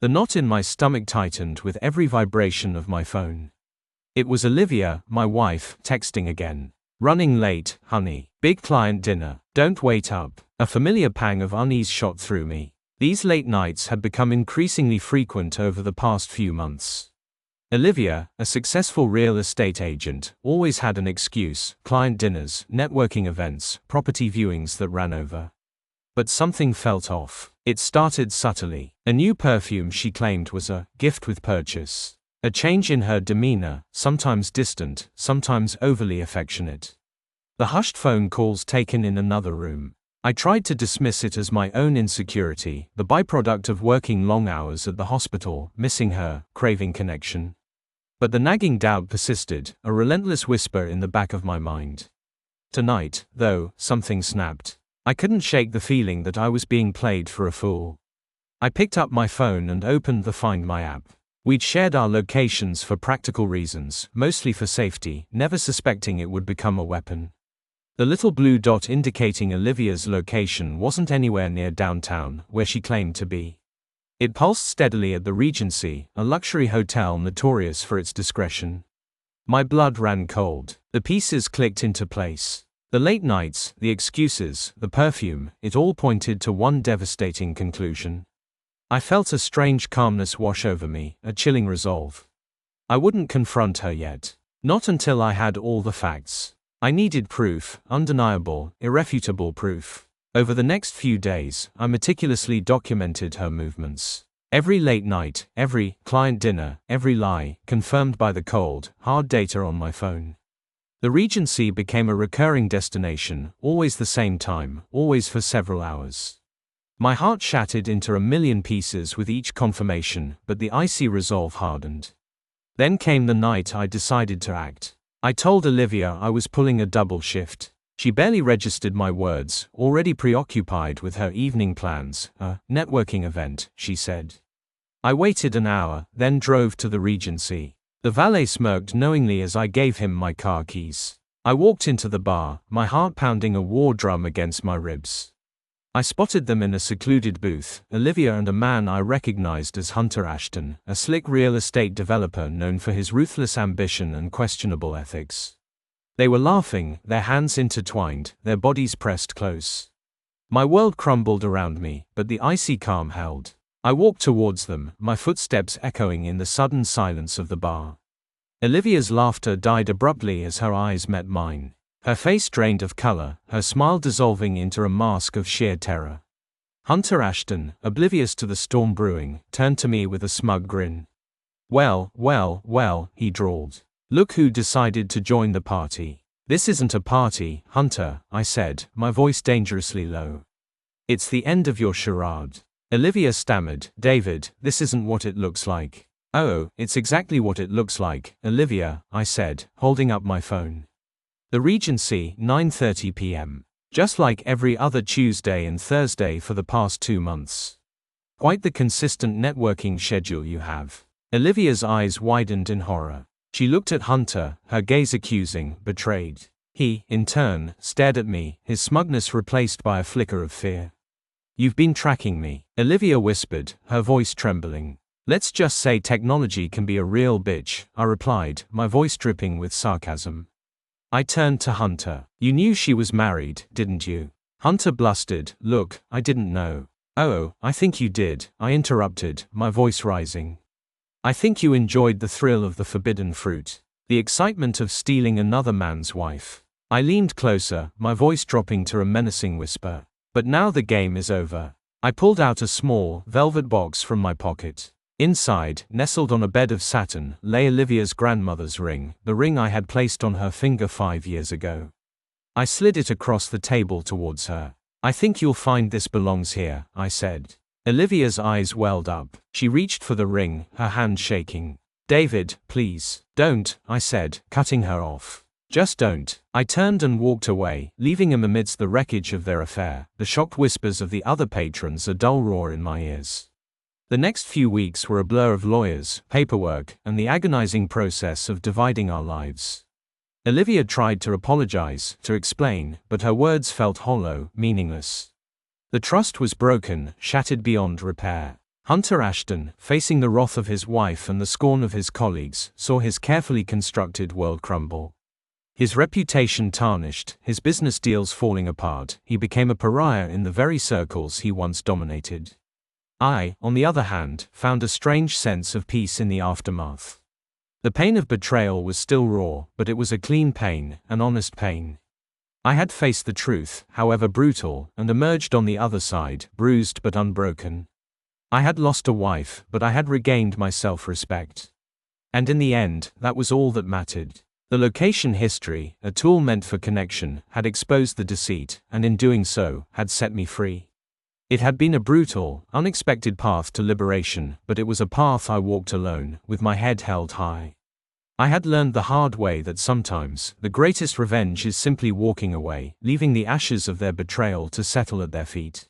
The knot in my stomach tightened with every vibration of my phone. It was Olivia, my wife, texting again. "Running late, honey. Big client dinner. Don't wait up." A familiar pang of unease shot through me. These late nights had become increasingly frequent over the past few months. Olivia, a successful real estate agent, always had an excuse: client dinners, networking events, property viewings that ran over. But something felt off. It started subtly. A new perfume she claimed was a gift with purchase. A change in her demeanor, sometimes distant, sometimes overly affectionate. The hushed phone calls taken in another room. I tried to dismiss it as my own insecurity, the byproduct of working long hours at the hospital, missing her, craving connection. But the nagging doubt persisted, a relentless whisper in the back of my mind. Tonight, though, something snapped. I couldn't shake the feeling that I was being played for a fool. I picked up my phone and opened the Find My app. We'd shared our locations for practical reasons, mostly for safety, never suspecting it would become a weapon. The little blue dot indicating Olivia's location wasn't anywhere near downtown, where she claimed to be. It pulsed steadily at the Regency, a luxury hotel notorious for its discretion. My blood ran cold. The pieces clicked into place. The late nights, the excuses, the perfume, it all pointed to one devastating conclusion. I felt a strange calmness wash over me, a chilling resolve. I wouldn't confront her yet. Not until I had all the facts. I needed proof, undeniable, irrefutable proof. Over the next few days, I meticulously documented her movements. Every late night, every client dinner, every lie, confirmed by the cold, hard data on my phone. The Regency became a recurring destination, always the same time, always for several hours. My heart shattered into a million pieces with each confirmation, but the icy resolve hardened. Then came the night I decided to act. I told Olivia I was pulling a double shift. She barely registered my words, already preoccupied with her evening plans. "A networking event," she said. I waited an hour, then drove to the Regency. The valet smirked knowingly as I gave him my car keys. I walked into the bar, my heart pounding a war drum against my ribs. I spotted them in a secluded booth, Olivia and a man I recognized as Hunter Ashton, a slick real estate developer known for his ruthless ambition and questionable ethics. They were laughing, their hands intertwined, their bodies pressed close. My world crumbled around me, but the icy calm held. I walked towards them, my footsteps echoing in the sudden silence of the bar. Olivia's laughter died abruptly as her eyes met mine. Her face drained of color, her smile dissolving into a mask of sheer terror. Hunter Ashton, oblivious to the storm brewing, turned to me with a smug grin. Well, he drawled. "Look who decided to join the party." "This isn't a party, Hunter," I said, my voice dangerously low. "It's the end of your charade." Olivia stammered, "David, this isn't what it looks like." "Oh, it's exactly what it looks like, Olivia," I said, holding up my phone. The Regency, 9:30 p.m. Just like every other Tuesday and Thursday for the past 2 months. Quite the consistent networking schedule you have. Olivia's eyes widened in horror. She looked at Hunter, her gaze accusing, betrayed. He, in turn, stared at me, his smugness replaced by a flicker of fear. "You've been tracking me," Olivia whispered, her voice trembling. "Let's just say technology can be a real bitch," I replied, my voice dripping with sarcasm. I turned to Hunter. "You knew she was married, didn't you?" Hunter blustered, "Look, I didn't know." "Oh, I think you did," I interrupted, my voice rising. "I think you enjoyed the thrill of the forbidden fruit. The excitement of stealing another man's wife." I leaned closer, my voice dropping to a menacing whisper. "But now the game is over." I pulled out a small, velvet box from my pocket. Inside, nestled on a bed of satin, lay Olivia's grandmother's ring, the ring I had placed on her finger 5 years ago. I slid it across the table towards her. "I think you'll find this belongs here," I said. Olivia's eyes welled up. She reached for the ring, her hand shaking. "David, please. Don't," I said, cutting her off. "Just don't." I turned and walked away, leaving him amidst the wreckage of their affair, the shocked whispers of the other patrons a dull roar in my ears. The next few weeks were a blur of lawyers, paperwork, and the agonizing process of dividing our lives. Olivia tried to apologize, to explain, but her words felt hollow, meaningless. The trust was broken, shattered beyond repair. Hunter Ashton, facing the wrath of his wife and the scorn of his colleagues, saw his carefully constructed world crumble. His reputation tarnished, his business deals falling apart, he became a pariah in the very circles he once dominated. I, on the other hand, found a strange sense of peace in the aftermath. The pain of betrayal was still raw, but it was a clean pain, an honest pain. I had faced the truth, however brutal, and emerged on the other side, bruised but unbroken. I had lost a wife, but I had regained my self-respect. And in the end, that was all that mattered. The location history, a tool meant for connection, had exposed the deceit, and in doing so, had set me free. It had been a brutal, unexpected path to liberation, but it was a path I walked alone, with my head held high. I had learned the hard way that sometimes, the greatest revenge is simply walking away, leaving the ashes of their betrayal to settle at their feet.